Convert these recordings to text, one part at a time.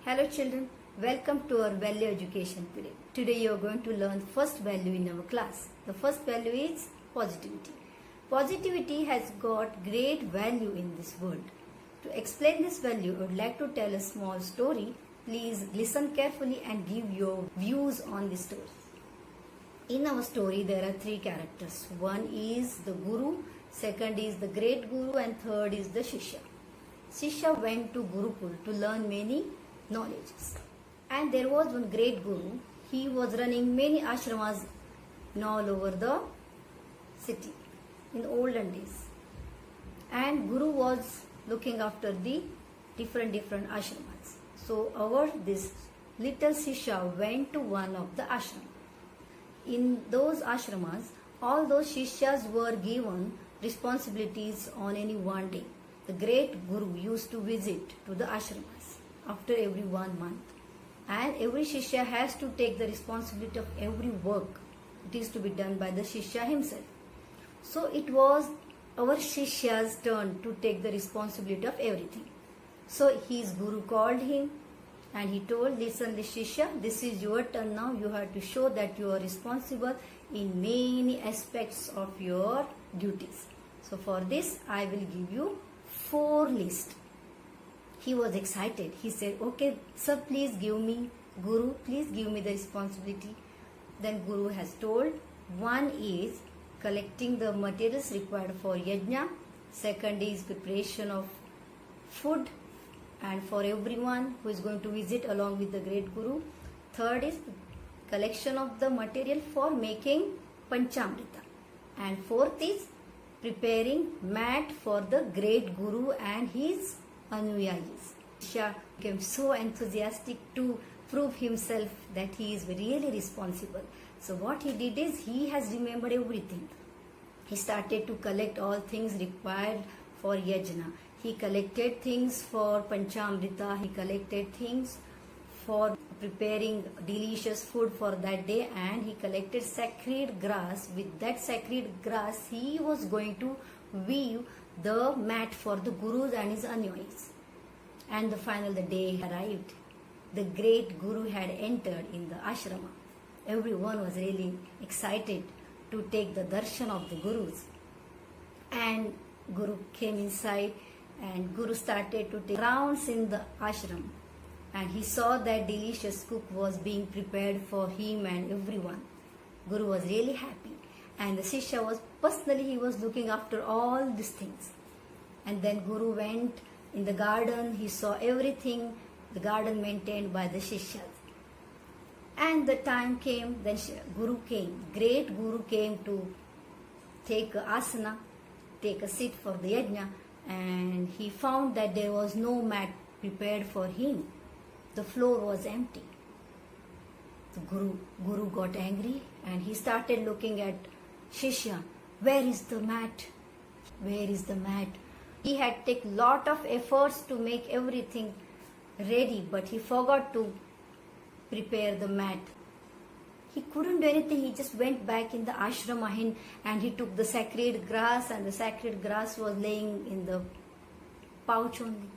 Hello children, welcome to our value education period. Today you are going to learn first value in our class. The first value is positivity. Positivity has got great value in this world. To explain this value, I would like to tell a small story. Please listen carefully and give your views on this story. In our story there are three characters. One is the Guru, second is the great Guru, and third is the Shishya. Shishya went to Gurukul to learn many knowledges. And there was one great Guru. He was running many ashramas all over the city in olden days. And Guru was looking after the different ashramas. So this little Shishya went to one of the ashrams. In those ashramas, all those Shishyas were given responsibilities on any one day. The great Guru used to visit to the ashramas after every 1 month. And every Shishya has to take the responsibility of every work. It is to be done by the Shishya himself. So it was our Shishya's turn to take the responsibility of everything. So his Guru called him and he told, listen, Shishya, this is your turn now. You have to show that you are responsible in many aspects of your duties. So for this, I will give you 4 lists. He was excited. He said, okay, sir, please give me, Guru, please give me the responsibility. Then Guru has told, one is collecting the materials required for yajna. Second is preparation of food and for everyone who is going to visit along with the great Guru. Third is collection of the material for making Panchamrita. And fourth is preparing mat for the great Guru and his Anuyayis. Shishya became so enthusiastic to prove himself that he is really responsible. So what he did is he has remembered everything. He started to collect all things required for yajna. He collected things for Panchamrita. He collected things for preparing delicious food for that day, and he collected sacred grass. With that sacred grass, he was going to weave the mat for the Gurus and his Anuyayis. And the day arrived. The great Guru had entered in the ashrama. Everyone was really excited to take the darshan of the Gurus. And Guru came inside and Guru started to take rounds in the ashram. And he saw that delicious cook was being prepared for him and everyone. Guru was really happy. And the Shishya was he was looking after all these things. And then Guru went in the garden. He saw everything, the garden maintained by the Shishyas. And the time came, then Guru came. Great Guru came to take a asana, take a seat for the yajna. And he found that there was no mat prepared for him. The floor was empty. The Guru got angry and he started looking at Shishya. Where is the mat? Where is the mat? He had taken lot of efforts to make everything ready, but he forgot to prepare the mat. He couldn't do anything. He just went back in the ashrama and he took the sacred grass, and the sacred grass was laying in the pouch only.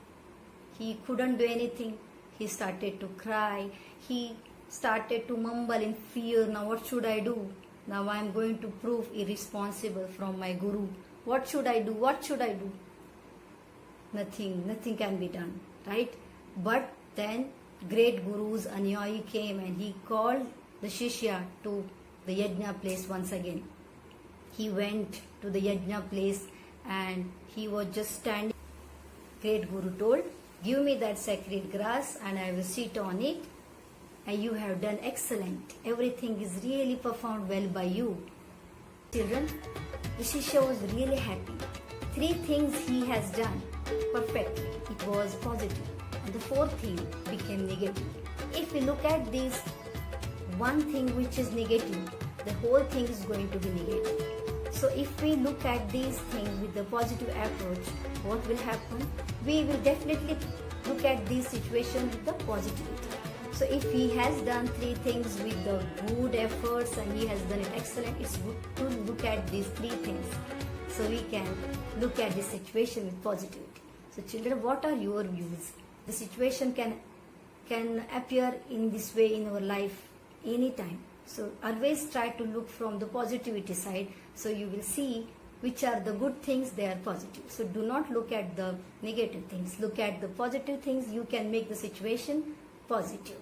He couldn't do anything. He started to cry. He started to mumble in fear. Now what should I do? Now I am going to prove irresponsible from my Guru. What should I do? What should I do? Nothing can be done, right? But then great Guru's Anuyayi came and he called the Shishya to the yajna place once again. He went to the yajna place and he was just standing. Great Guru told, give me that sacred grass and I will sit on it. And you have done excellent. Everything is really performed well by you. Children, the Shishya was really happy. 3 things he has done perfectly. It was positive. And the 4th thing became negative. If we look at this one thing which is negative, the whole thing is going to be negative. So if we look at these things with the positive approach, what will happen? We will definitely look at this situation with the positivity. So if he has done 3 things with the good efforts and he has done it excellent, it's good to look at these 3 things. So we can look at the situation with positivity. So children, what are your views? The situation can can appear in this way in our life anytime. So always try to look from the positivity side, so you will see which are the good things, they are positive. So do not look at the negative things, look at the positive things. You can make the situation positive.